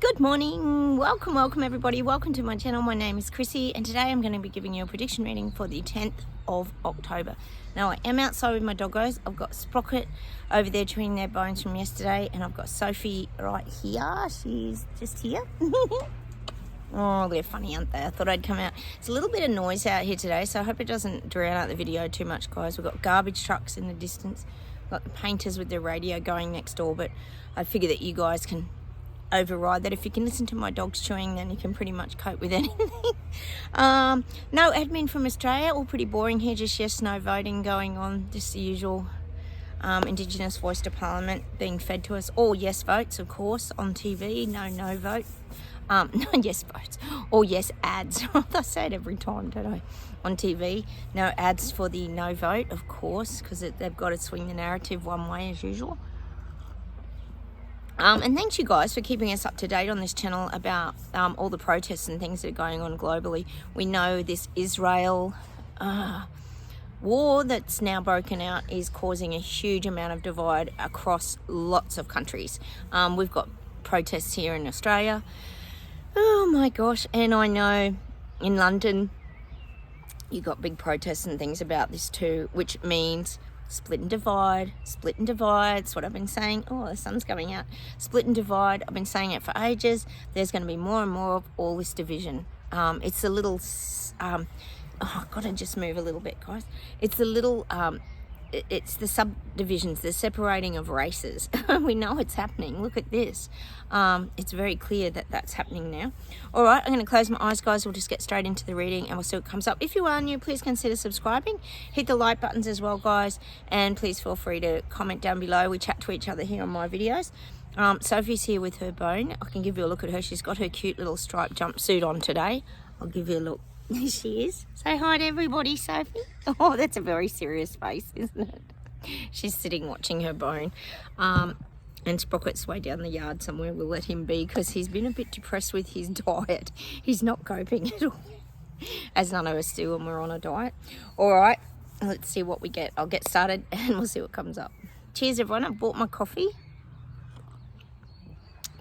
Good morning, welcome everybody, welcome to my channel. My name is Chrissy and today I'm going to be giving you a prediction reading for the 10th of October. Now I am outside with my doggos. I've got Sprocket over there chewing their bones from yesterday, and I've got Sophie right here. She's just here. Oh, they're funny, aren't they? I thought I'd come out. It's a little bit of noise out here today, so I hope it doesn't drown out the video too much, guys. We've got garbage trucks in the distance. We've got the painters with their radio going next door, but I figure that you guys can override that. If you can listen to my dogs chewing, then you can pretty much cope with anything. No admin from Australia, all pretty boring here, just yes no voting going on, just the usual Indigenous voice to Parliament being fed to us. All yes votes, of course, on TV. No vote. No yes votes or yes ads. I say it every time, don't I? On TV, no ads for the no vote, of course, because they've got to swing the narrative one way as usual. And thanks you guys for keeping us up to date on this channel about all the protests and things that are going on globally. We know this Israel war that's now broken out is causing a huge amount of divide across lots of countries. We've got protests here in Australia. Oh my gosh, and I know in London you got big protests and things about this too, which means split and divide, split and divide. That's what I've been saying. Oh, the sun's coming out. Split and divide. I've been saying it for ages. There's going to be more and more of all this division. It's a little, I've got to just move a little bit, guys. It's a little, it's the subdivisions, the separating of races. We know it's happening. Look at this. It's very clear that that's happening now. All right, I'm going to close my eyes, guys. We'll just get straight into the reading and we'll see what comes up. If you are new, please consider subscribing. Hit the like buttons as well, guys. And please feel free to comment down below. We chat to each other here on my videos. Sophie's here with her bone. I can give you a look at her. She's got her cute little striped jumpsuit on today. I'll give you a look. There she is. Say hi to everybody, Sophie. Oh, that's a very serious face, isn't it? She's sitting watching her bone. And Sprocket's way down the yard somewhere. We'll let him be because he's been a bit depressed with his diet. He's not coping at all, as none of us do when we're on a diet. All right, let's see what we get. I'll get started and we'll see what comes up. Cheers, everyone. I bought my coffee.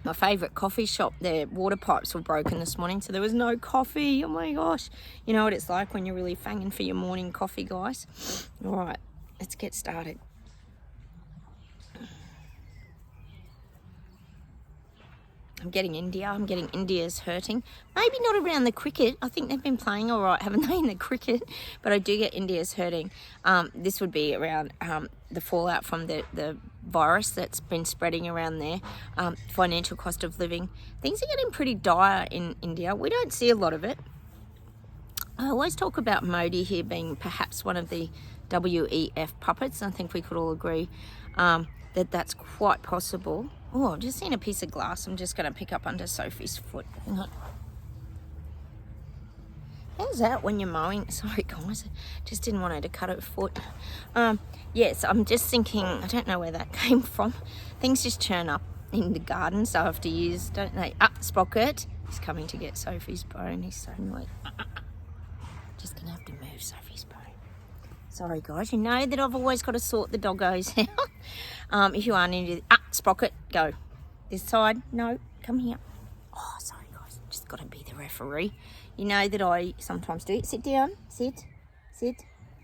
My favourite coffee shop, their water pipes were broken this morning, so there was no coffee. Oh my gosh. You know what it's like when you're really fanging for your morning coffee, guys. All right, let's get started. I'm getting India. I'm getting India's hurting. Maybe not around the cricket. I think they've been playing all right, haven't they, in the cricket? But I do get India's hurting. This would be around the fallout from the virus that's been spreading around there. Financial cost of living. Things are getting pretty dire in India. We don't see a lot of it. I always talk about Modi here being perhaps one of the WEF puppets. I think we could all agree that that's quite possible. Oh, I've just seen a piece of glass. I'm just going to pick up under Sophie's foot. Hang on. How's that when you're mowing? Sorry, guys. Just didn't want her to cut her foot. Yes, I'm just thinking, I don't know where that came from. Things just churn up in the garden so after years, don't they? Sprocket. He's coming to get Sophie's bone. He's so annoyed. Just going to have to move Sophie's bone. Sorry, guys. You know that I've always got to sort the doggos out. If you are new to Sprocket, go. This side, no, come here. Oh, sorry, guys. Just got to be the referee. You know that I sometimes do it. Sit down. Sit.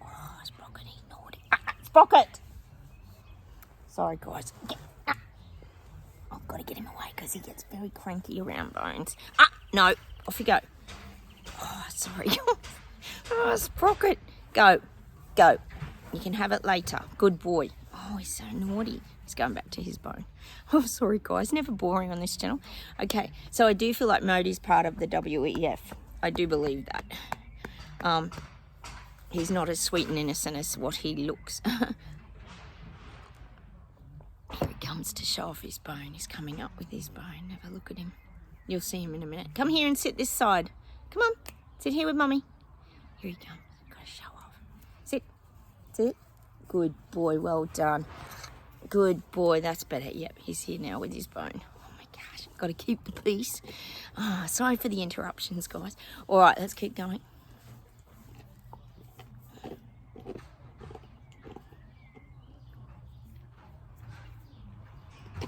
Oh, Sprocket, he's naughty. Sprocket! Sorry, guys. I've got to get him away because he gets very cranky around bones. No. Off you go. Oh, sorry. Oh, Sprocket. Go. You can have it later. Good boy. Oh, he's so naughty. He's going back to his bone. Oh, sorry, guys. Never boring on this channel. Okay, so I do feel like Modi's part of the WEF. I do believe that. He's not as sweet and innocent as what he looks. Here he comes to show off his bone. He's coming up with his bone. Have a look at him. You'll see him in a minute. Come here and sit this side. Come on. Sit here with Mummy. Here he comes. Got to show off. Sit. Good boy. Well done. Good boy. That's better. Yep, he's here now with his bone. Oh my gosh. Got to keep the peace. Sorry for the interruptions, guys. All right, let's keep going.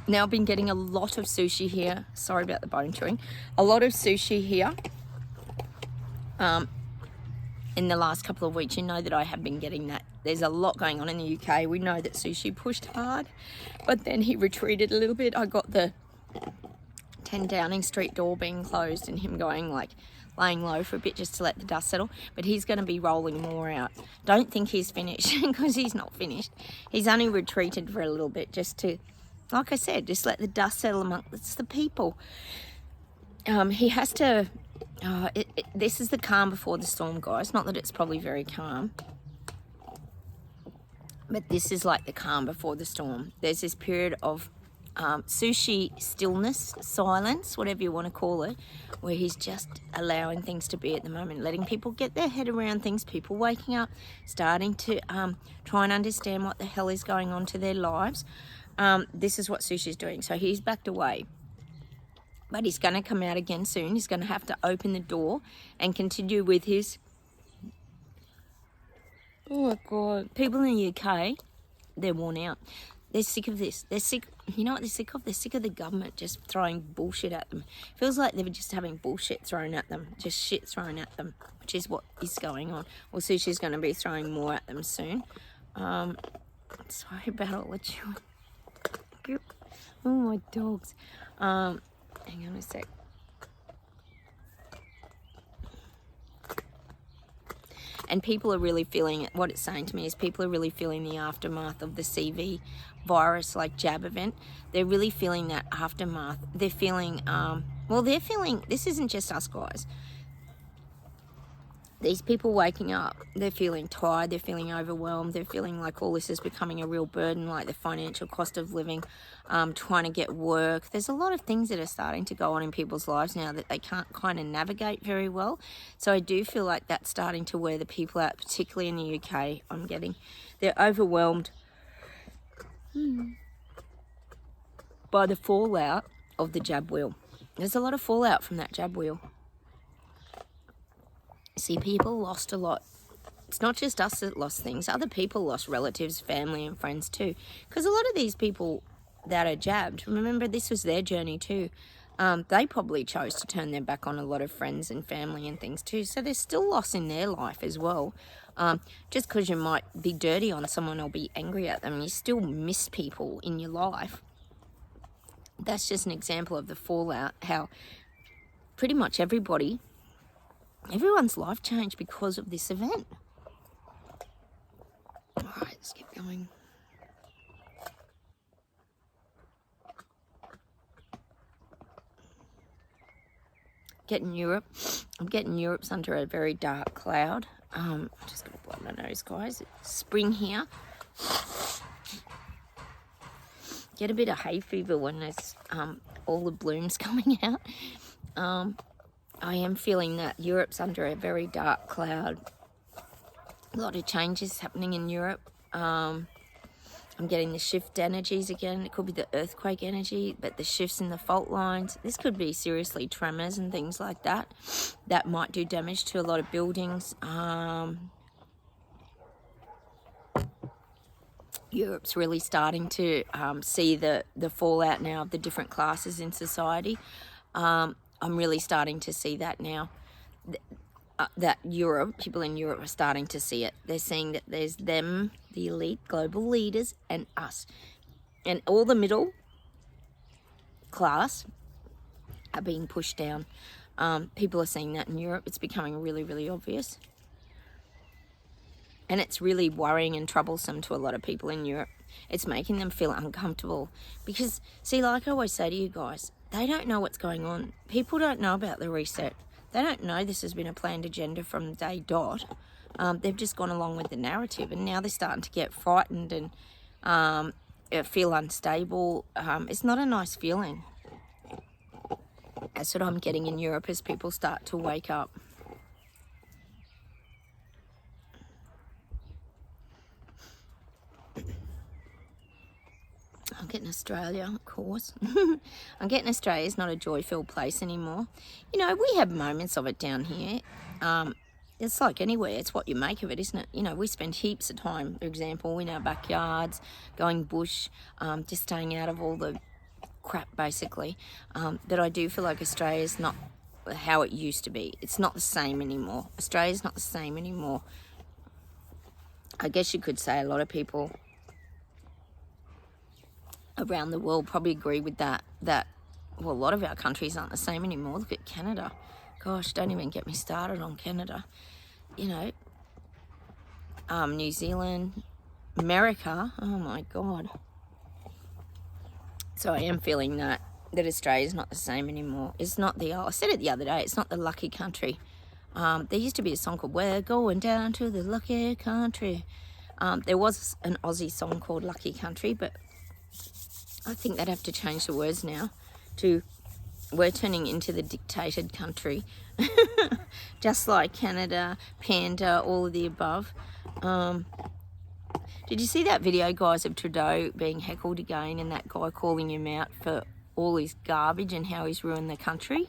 Now I've been getting a lot of sushi here. Sorry about the bone chewing. A lot of sushi here. In the last couple of weeks, you know that I have been getting that. There's a lot going on in the UK. We know that sushi pushed hard, but then he retreated a little bit. I got the 10 Downing Street door being closed and him going like laying low for a bit just to let the dust settle, but he's going to be rolling more out. Don't think he's finished because he's not finished. He's only retreated for a little bit just to, like I said, just let the dust settle amongst the people. He has to, this is the calm before the storm, guys. Not that it's probably very calm, but this is like the calm before the storm. There's this period of sushi stillness, silence, whatever you want to call it, where he's just allowing things to be at the moment, letting people get their head around things, people waking up, starting to try and understand what the hell is going on to their lives. This is what sushi's doing. So he's backed away, but he's going to come out again soon. He's going to have to open the door and continue with his, oh my God, people in the UK, they're worn out. They're sick of this. They're sick. You know what they're sick of? They're sick of the government just throwing bullshit at them. Feels like they're just having bullshit thrown at them. Just shit thrown at them, which is what is going on. Well, sushi's going to be throwing more at them soon. Sorry about all the chewing. Oh, my dogs. Hang on a sec. And people are really feeling it. What it's saying to me is people are really feeling the aftermath of the CV virus, like jab event. They're really feeling that aftermath. They're feeling, they're feeling, this isn't just us guys. These people waking up, they're feeling tired, they're feeling overwhelmed, they're feeling like all this is becoming a real burden, like the financial cost of living, trying to get work. There's a lot of things that are starting to go on in people's lives now that they can't kind of navigate very well. So I do feel like that's starting to wear the people out, particularly in the UK. They're overwhelmed by the fallout of the jab wheel. There's a lot of fallout from that jab wheel. See, people lost a lot. It's not just us that lost things. Other people lost relatives, family and friends too. Because a lot of these people that are jabbed, remember this was their journey too. They probably chose to turn their back on a lot of friends and family and things too. So there's still loss in their life as well. Just because you might be dirty on someone or be angry at them, you still miss people in your life. That's just an example of the fallout, how pretty much everyone's life changed because of this event. All right, let's keep going. I'm getting Europe's under a very dark cloud. I'm just going to blow my nose, guys. It's spring here. Get a bit of hay fever when there's all the blooms coming out. I am feeling that Europe's under a very dark cloud. A lot of changes happening in Europe. I'm getting the shift energies again. It could be the earthquake energy, but the shifts in the fault lines. This could be seriously tremors and things like that. That might do damage to a lot of buildings. Europe's really starting to see the fallout now of the different classes in society. I'm really starting to see that now. That people in Europe are starting to see it. They're seeing that there's them, the elite global leaders, and us. And all the middle class are being pushed down. People are seeing that in Europe. It's becoming really, really obvious. And it's really worrying and troublesome to a lot of people in Europe. It's making them feel uncomfortable. Because, see, like I always say to you guys, they don't know what's going on. People don't know about the reset. They don't know this has been a planned agenda from day dot. They've just gone along with the narrative, and now they're starting to get frightened and feel unstable. It's not a nice feeling. That's what I'm getting in Europe as people start to wake up. I'm getting Australia, of course. I'm getting Australia's not a joy-filled place anymore. You know, we have moments of it down here. It's like anywhere. It's what you make of it, isn't it? You know, we spend heaps of time, for example, in our backyards, going bush, just staying out of all the crap, basically. But I do feel like Australia's not how it used to be. It's not the same anymore. Australia's not the same anymore. I guess you could say a lot of people around the world probably agree with that, well, a lot of our countries aren't the same anymore. Look at Canada. Gosh, don't even get me started on Canada. You know, New Zealand, America, oh my God. So I am feeling that Australia's not the same anymore. It's not I said it the other day, it's not the lucky country. There used to be a song called We're Going Down to the Lucky Country. There was an Aussie song called Lucky Country, but I think they'd have to change the words now to We're turning into the dictated country. Just like Canada, Panda, all of the above. Did you see that video, guys, of Trudeau being heckled again and that guy calling him out for all his garbage and how he's ruined the country?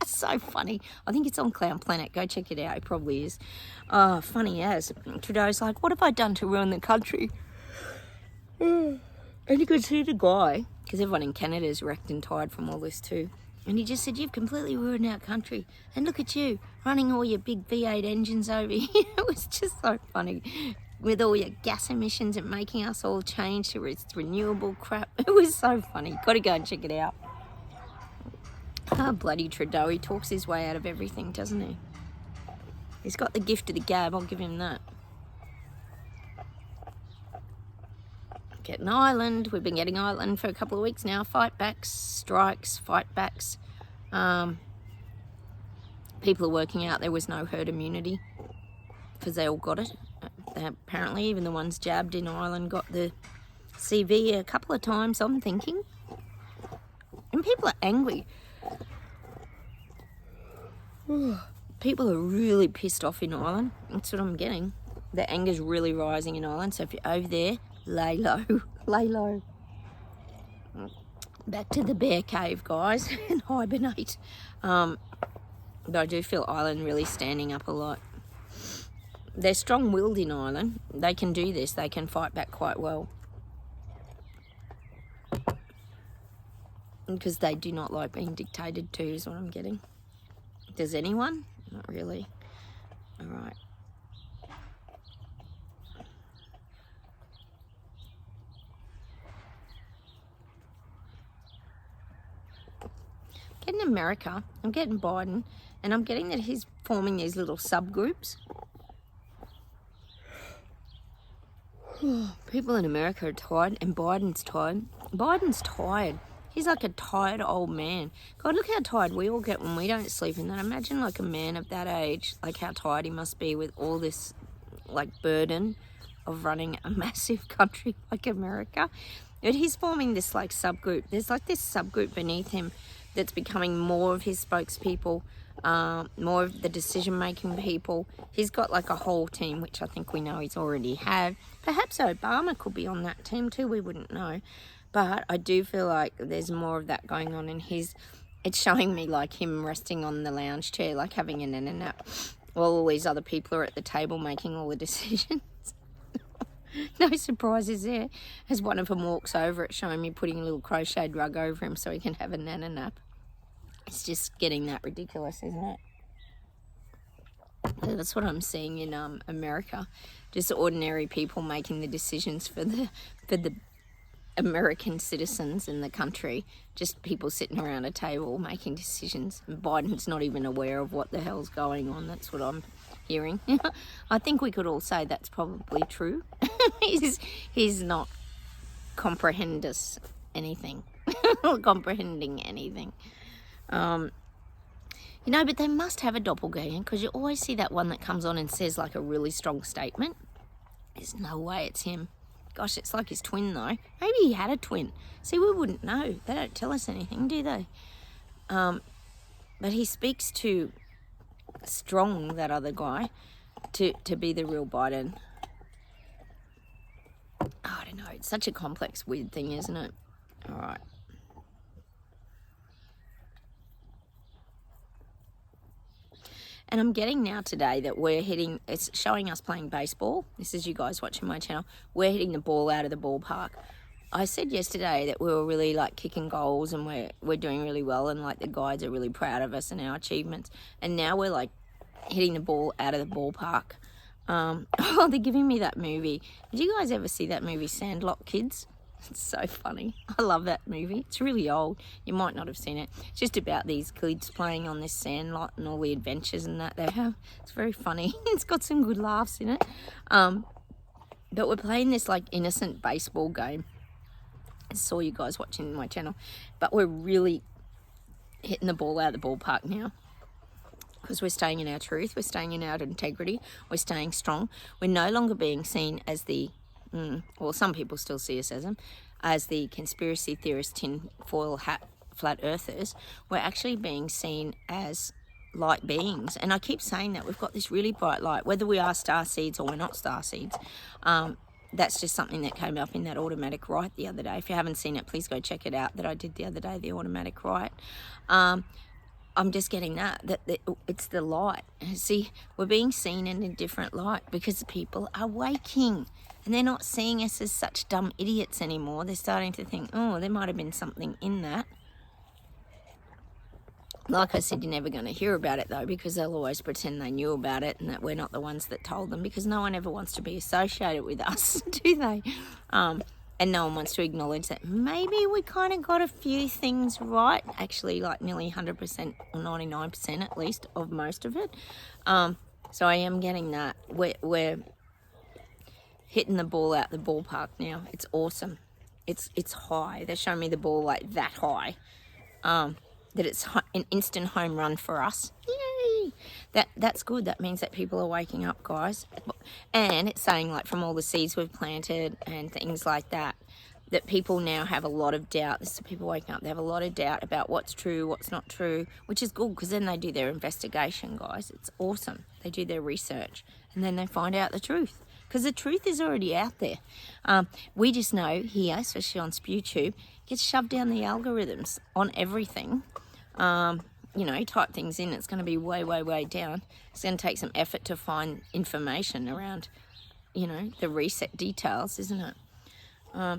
So funny. I think it's on Clown Planet. Go check it out. It probably is. Funny as. Trudeau's like, what have I done to ruin the country? And you could see the guy, because everyone in Canada is wrecked and tired from all this too. And he just said, you've completely ruined our country. And look at you, running all your big V8 engines over here. It was just so funny. With all your gas emissions and making us all change to renewable crap. It was so funny. Got to go and check it out. Bloody Trudeau. He talks his way out of everything, doesn't he? He's got the gift of the gab. I'll give him that. Getting Ireland. We've been getting Ireland for a couple of weeks now. Fight backs, strikes, fight backs. People are working out there was no herd immunity because they all got it. Apparently, even the ones jabbed in Ireland got the CV a couple of times, I'm thinking. And people are angry. People are really pissed off in Ireland. That's what I'm getting. The anger's really rising in Ireland. So if you're over there, lay low. Lay low. Back to the bear cave, guys, and hibernate. But I do feel Ireland really standing up a lot. They're strong-willed in Ireland. They can do this. They can fight back quite well. Because they do not like being dictated to, is what I'm getting. Does anyone? Not really. All right. Getting America, I'm getting Biden, and I'm getting that he's forming these little subgroups. People in America are tired, and Biden's tired. Biden's tired. He's like a tired old man. God, look how tired we all get when we don't sleep in that. Imagine like a man of that age, like how tired he must be with all this like burden of running a massive country like America. But he's forming this like subgroup. There's like this subgroup beneath him that's becoming more of his spokespeople, more of the decision-making people. He's got like a whole team, which I think we know he's already had. Perhaps Obama could be on that team too, we wouldn't know. But I do feel like there's more of that going on, and it's showing me like him resting on the lounge chair, like having a nap, while all these other people are at the table making all the decisions. No surprises there. As one of them walks over, it's showing me putting a little crocheted rug over him so he can have a nap. It's just getting that ridiculous, isn't it? So that's what I'm seeing in America. Just ordinary people making the decisions for the American citizens in the country. Just people sitting around a table making decisions. And Biden's not even aware of what the hell's going on. That's what I'm hearing. I think we could all say that's probably true. he's not comprehending anything. You know, but they must have a doppelganger, because you always see that one that comes on and says like a really strong statement. There's no way it's him. Gosh, it's like his twin though. Maybe he had a twin. See, we wouldn't know. They don't tell us anything, do they? But he speaks too strong, that other guy, to be the real Biden. I don't know. It's such a complex, weird thing, isn't it? All right. And I'm getting now today that it's showing us playing baseball. This is you guys watching my channel. We're hitting the ball out of the ballpark. I said yesterday that we were really like kicking goals and we're doing really well, and like the guides are really proud of us and our achievements. And now we're like hitting the ball out of the ballpark. Oh, they're giving me that movie. Did you guys ever see that movie, Sandlot Kids? It's so funny. I love that movie. It's really old. You might not have seen it. It's just about these kids playing on this sandlot and all the adventures and that they have. It's very funny. It's got some good laughs in it. But we're playing this like innocent baseball game. I saw you guys watching my channel. But we're really hitting the ball out of the ballpark now. Because we're staying in our truth. We're staying in our integrity. We're staying strong. We're no longer being seen as the... well, some people still see us as the conspiracy theorist, tinfoil hat, flat earthers. We're actually being seen as light beings. And I keep saying that we've got this really bright light, whether we are star seeds or we're not star seeds. That's just something that came up in that automatic rite the other day. If you haven't seen it, please go check it out that I did the other day, the automatic rite. I'm just getting that it's the light. See, we're being seen in a different light because people are waking. And they're not seeing us as such dumb idiots anymore. They're starting to think, oh, there might have been something in that. Like I said, you're never going to hear about it, though, because they'll always pretend they knew about it and that we're not the ones that told them, because no one ever wants to be associated with us, do they? And no one wants to acknowledge that maybe we kind of got a few things right, actually like nearly 100% or 99% at least of most of it. So I am getting that. We're hitting the ball out the ballpark now. It's awesome. It's high. They're showing me the ball like that high. That it's an instant home run for us. Yay! That's good. That means that people are waking up, guys. And it's saying, like, from all the seeds we've planted and things like that, that people now have a lot of doubt. This is people waking up. They have a lot of doubt about what's true, what's not true, which is good because then they do their investigation, guys. It's awesome. They do their research and then they find out the truth. Because the truth is already out there. We just know here, especially on SpewTube, gets shoved down the algorithms on everything. You know, type things in, it's going to be way, way, way down. It's going to take some effort to find information around, you know, the reset details, isn't it?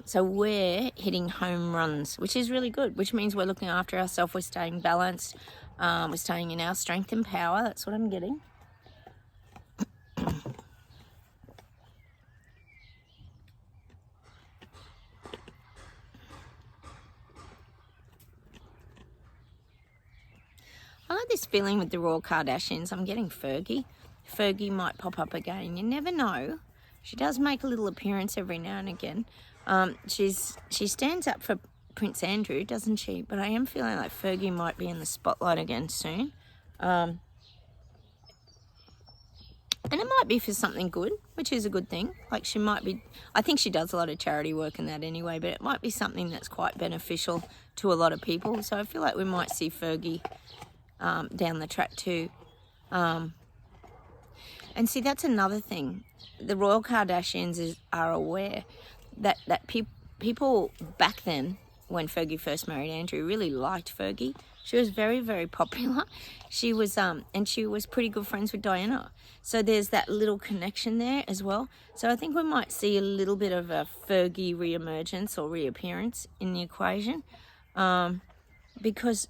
So we're hitting home runs, which is really good, which means we're looking after ourselves, we're staying balanced, we're staying in our strength and power. That's what I'm getting. I like this feeling with the Royal Kardashians. I'm getting Fergie. Fergie might pop up again. You never know. She does make a little appearance every now and again. She stands up for Prince Andrew, doesn't she? But I am feeling like Fergie might be in the spotlight again soon. And it might be for something good, which is a good thing. Like she might be, I think she does a lot of charity work and that anyway, but it might be something that's quite beneficial to a lot of people. So I feel like we might see Fergie down the track too. And see, that's another thing. The Royal Kardashians are aware that people back then, when Fergie first married Andrew, really liked Fergie. She was very, very popular. She was and she was pretty good friends with Diana. So there's that little connection there as well. So I think we might see a little bit of a Fergie re-emergence or reappearance in the equation, because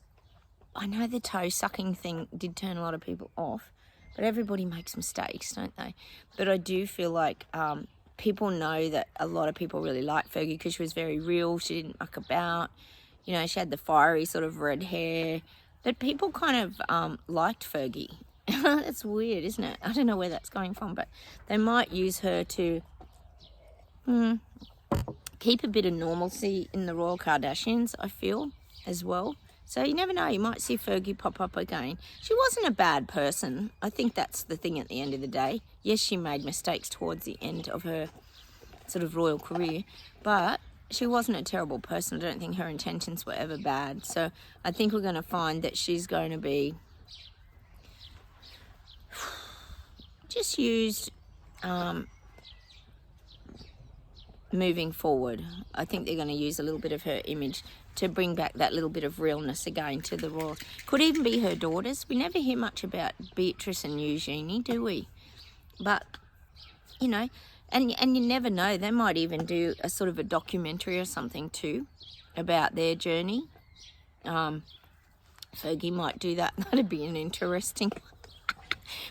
I know the toe-sucking thing did turn a lot of people off, but everybody makes mistakes, don't they? But I do feel like people know that a lot of people really like Fergie because she was very real. She didn't muck about. You know, she had the fiery sort of red hair. But people kind of liked Fergie. That's weird, isn't it? I don't know where that's going from, but they might use her to keep a bit of normalcy in the Royal Kardashians, I feel, as well. So you never know, you might see Fergie pop up again. She wasn't a bad person. I think that's the thing at the end of the day. Yes, she made mistakes towards the end of her sort of royal career, but she wasn't a terrible person. I don't think her intentions were ever bad. So I think we're going to find that she's going to be just used moving forward. I think they're going to use a little bit of her image to bring back that little bit of realness again to the royal. Could even be her daughters. We never hear much about Beatrice and Eugenie, do we? But, you know, And you never know, they might even do a sort of a documentary or something too about their journey. Fergie might do that. That'd be an interesting,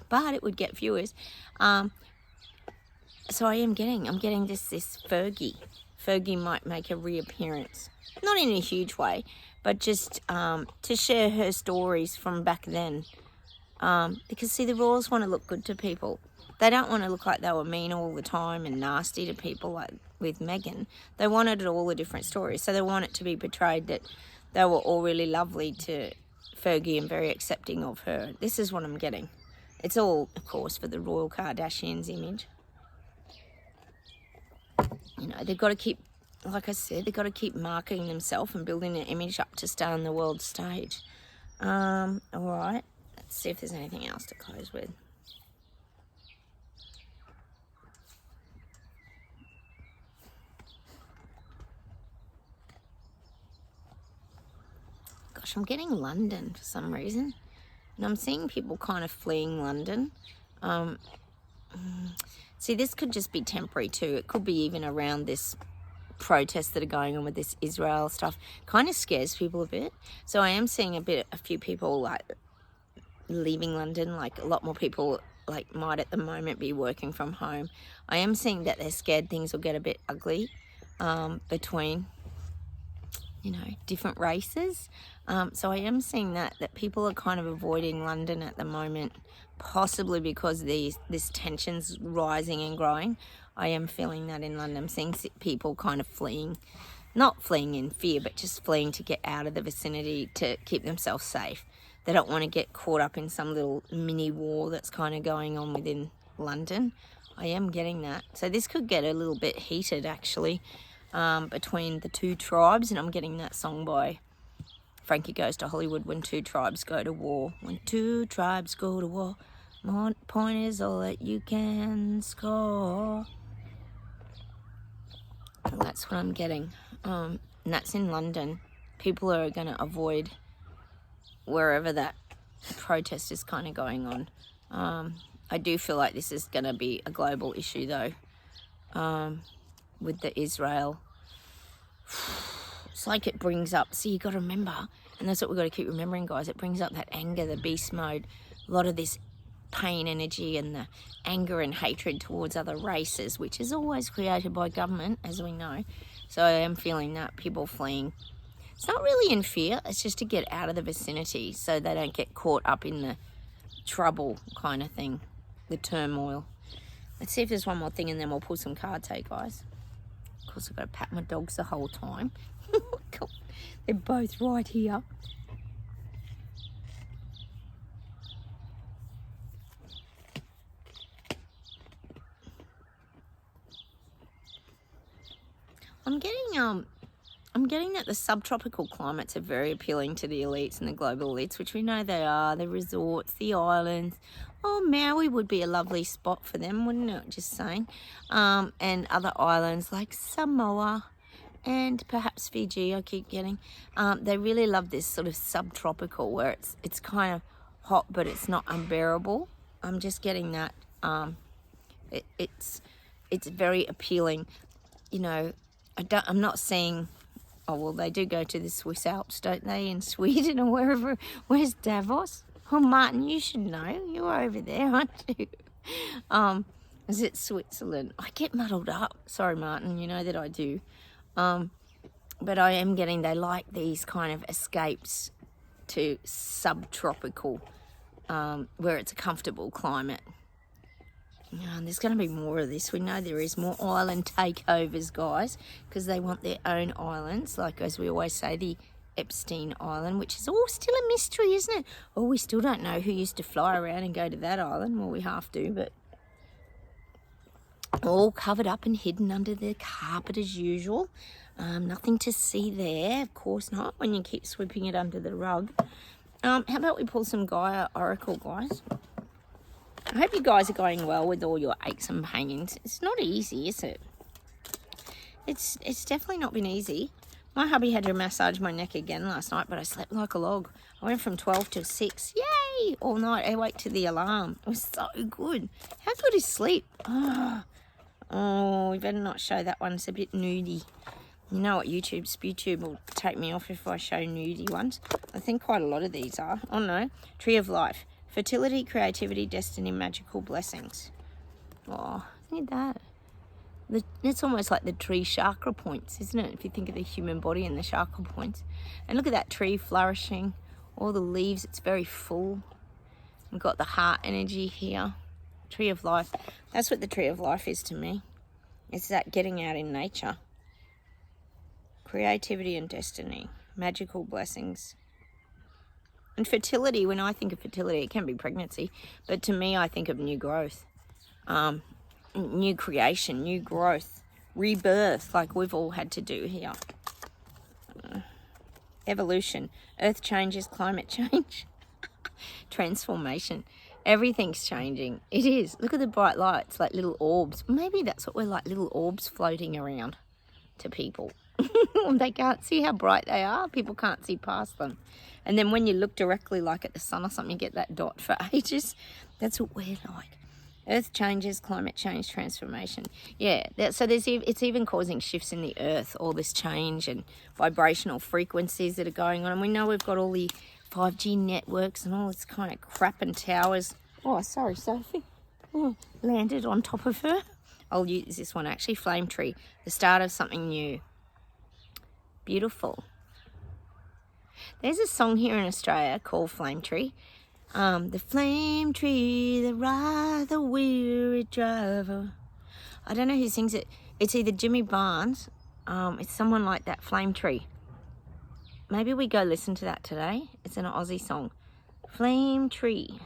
but it would get viewers. So I'm getting this Fergie. Fergie might make a reappearance, not in a huge way, but just to share her stories from back then. Because see, the royals want to look good to people. They don't want to look like they were mean all the time and nasty to people like with Meghan. They wanted all a different story. So they want it to be portrayed that they were all really lovely to Fergie and very accepting of her. This is what I'm getting. It's all, of course, for the royal Kardashians image. You know, they've got to keep, like I said, they've got to keep marketing themselves and building their image up to stay on the world stage. All right. Let's see if there's anything else to close with. Gosh, I'm getting London for some reason. And I'm seeing people kind of fleeing London. See, this could just be temporary too. It could be even around this protests that are going on with this Israel stuff. Kind of scares people a bit. So I am seeing a few people like leaving London. Like a lot more people like might at the moment be working from home. I am seeing that they're scared things will get a bit ugly between, you know, different races. So I am seeing that people are kind of avoiding London at the moment, possibly because this tension's rising and growing. I am feeling that in London. I'm seeing people kind of fleeing, not fleeing in fear, but just fleeing to get out of the vicinity to keep themselves safe. They don't want to get caught up in some little mini war that's kind of going on within London. I am getting that. So this could get a little bit heated actually between the two tribes, and I'm getting that song by Frankie Goes to Hollywood, when two tribes go to war. When two tribes go to war, my point is all that you can score. And that's what I'm getting. And that's in London. People are going to avoid wherever that protest is kind of going on. I do feel like this is going to be a global issue though, with the Israel. It's like it brings up, see, you got to remember, and that's what we've got to keep remembering, guys, it brings up that anger, the beast mode, a lot of this pain energy and the anger and hatred towards other races, which is always created by government, as we know. So I am feeling that, people fleeing. It's not really in fear, it's just to get out of the vicinity so they don't get caught up in the trouble kind of thing, the turmoil. Let's see if there's one more thing and then we'll pull some cards, hey guys. Of course, I've got to pat my dogs the whole time. They're both right here. I'm getting that the subtropical climates are very appealing to the elites and the global elites, which we know they are. The resorts, the islands. Oh, Maui would be a lovely spot for them, wouldn't it? Just saying. And other islands like Samoa and perhaps Fiji, I keep getting. They really love this sort of subtropical where it's kind of hot, but it's not unbearable. I'm just getting that. It's very appealing. You know, I'm not seeing... Oh, well, they do go to the Swiss Alps, don't they, in Sweden or wherever. Where's Davos? Oh, Martin, you should know. You're over there, aren't you? Is it Switzerland? I get muddled up. Sorry, Martin, you know that I do. But I am getting, they like these kind of escapes to subtropical, where it's a comfortable climate. And there's going to be more of this. We know there is more island takeovers, guys, because they want their own islands, like as we always say, the Epstein Island, which is all still a mystery, isn't it? Oh, we still don't know who used to fly around and go to that island. Well, we have to, but all covered up and hidden under the carpet as usual. Nothing to see there, of course not, when you keep sweeping it under the rug. How about we pull some Gaia Oracle, guys? I hope you guys are going well with all your aches and pains. It's not easy, is it? It's definitely not been easy. My hubby had to massage my neck again last night, but I slept like a log. I went from 12 till 6. Yay! All night. I wait to the alarm. It was so good. How good is sleep? Oh, Oh, we better not show that one. It's a bit nudie. You know what, YouTube will take me off if I show nudie ones. I think quite a lot of these are. Oh no, Tree of Life. Fertility, creativity, destiny, magical blessings. Oh, look at that. It's almost like the tree chakra points, isn't it? If you think of the human body and the chakra points. And look at that tree flourishing. All the leaves, it's very full. We've got the heart energy here. Tree of Life. That's what the Tree of Life is to me. It's that getting out in nature. Creativity and destiny. Magical blessings. And fertility, when I think of fertility, it can be pregnancy. But to me, I think of new growth. New creation, new growth. Rebirth, like we've all had to do here. Evolution. Earth changes, climate change. Transformation. Everything's changing. It is. Look at the bright lights, like little orbs. Maybe that's what we're like, little orbs floating around to people. They can't see how bright they are. People can't see past them. And then when you look directly like at the sun or something, you get that dot for ages. That's what we're like. Earth changes, climate change, transformation. Yeah, so it's even causing shifts in the earth, all this change and vibrational frequencies that are going on. And we know we've got all the 5G networks and all this kind of crap and towers. Oh, sorry, Sophie. Oh, landed on top of her. I'll use this one actually, Flame Tree, the start of something new. Beautiful. There's a song here in Australia called Flame Tree. The flame tree that rides the weary driver. I don't know who sings it. It's either Jimmy Barnes. It's someone like that, Flame Tree. Maybe we go listen to that today. It's an Aussie song. Flame Tree.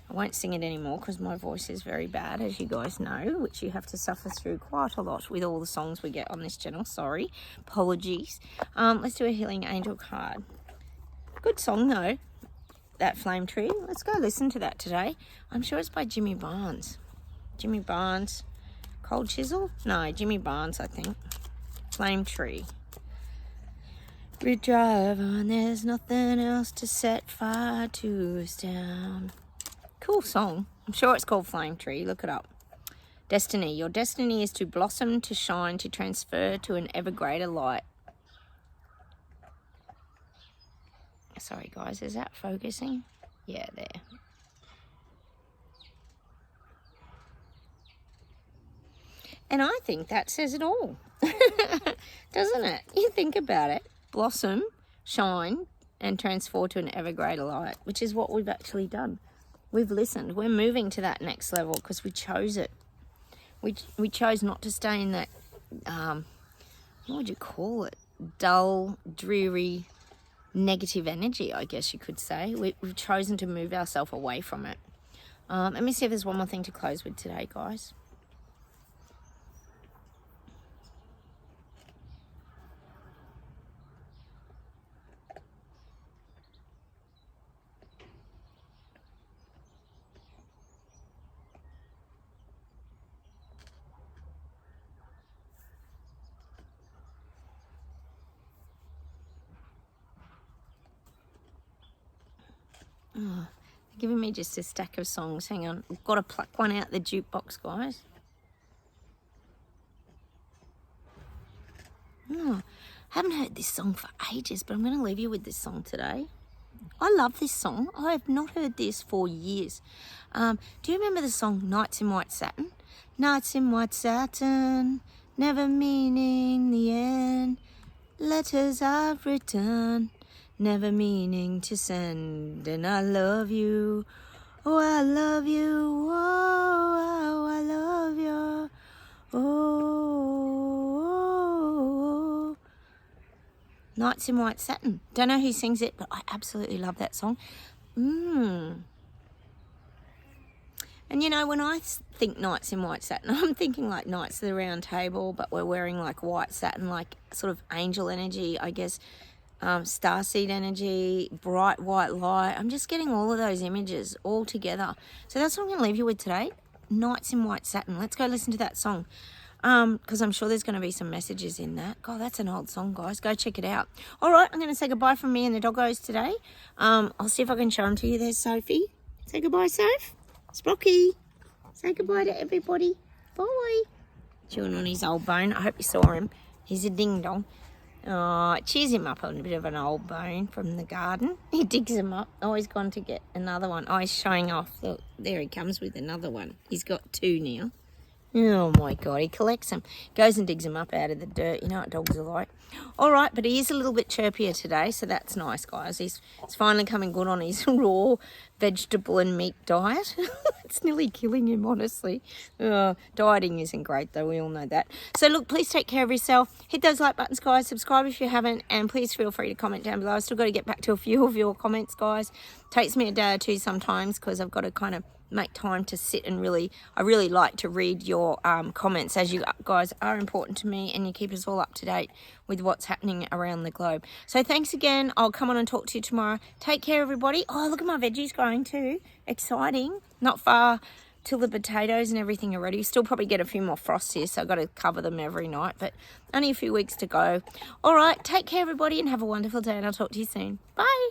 I won't sing it anymore because my voice is very bad, as you guys know, which you have to suffer through quite a lot with all the songs we get on this channel. Sorry. Apologies. Let's do a Healing Angel card. Good song, though. That Flame Tree. Let's go listen to that today. I'm sure it's by Jimmy Barnes. Jimmy Barnes. Cold Chisel? No, Jimmy Barnes, I think. Flame Tree. We drive on, there's nothing else to set fire to us down. Cool song. I'm sure it's called Flame Tree. Look it up. Destiny. Your destiny is to blossom, to shine, to transfer to an ever greater light. Sorry guys, is that focusing? Yeah, there. And I think that says it all. Doesn't it? You think about it. Blossom, shine, and transform to an ever greater light, which is what we've actually done. We've listened. We're moving to that next level because we chose it. We chose not to stay in that, what would you call it? Dull, dreary, negative energy, I guess you could say. We've chosen to move ourselves away from it. Let me see if there's one more thing to close with today, guys. Oh, they're giving me just a stack of songs. Hang on, I've got to pluck one out the jukebox, guys. Oh, haven't heard this song for ages, but I'm going to leave you with this song today. I love this song. I have not heard this for years. Do you remember the song Nights in White Satin? Nights in white satin, never meaning the end. Letters I've written, never meaning to send. And I love you, oh I love you, oh I love you, oh. Nights in White Satin. Don't know who sings it, but I absolutely love that song. And you know, when I think Nights in White Satin, I'm thinking like Knights of the Round Table, but we're wearing like white satin, like sort of angel energy, I guess, starseed energy, bright white light. I'm just getting all of those images all together. So that's what I'm going to leave you with today. Nights in White Satin. Let's go listen to that song. Because I'm sure there's going to be some messages in that. God, that's an old song, guys. Go check it out. All right, I'm going to say goodbye from me and the doggos today. I'll see if I can show them to you. There's Sophie. Say goodbye, Soph. Sprocky. Say goodbye to everybody. Boy. Chewing on his old bone. I hope you saw him. He's a ding-dong. Oh, it cheers him up on a bit of an old bone from the garden. He digs him up. Oh, he's gone to get another one. Oh, he's showing off. Look, there he comes with another one. He's got two now. Oh, my God. He collects them. Goes and digs them up out of the dirt. You know what dogs are like. All right, but he is a little bit chirpier today, so that's nice, guys. He's finally coming good on his raw vegetable and meat diet. It's nearly killing him, honestly. Dieting isn't great, though. We all know that. So, look, please take care of yourself. Hit those like buttons, guys. Subscribe if you haven't, and please feel free to comment down below. I've still got to get back to a few of your comments, guys. Takes me a day or two sometimes because I've got to kind of make time to sit and I really like to read your comments, as you guys are important to me and you keep us all up to date with what's happening around the globe. So thanks again. I'll come on and talk to you tomorrow. Take care, everybody. Oh, look at my veggies growing too. Exciting. Not far till the potatoes and everything are ready. Still probably get a few more frosts here, so I've got to cover them every night, but only a few weeks to go. All right, take care, everybody, and have a wonderful day, and I'll talk to you soon. Bye.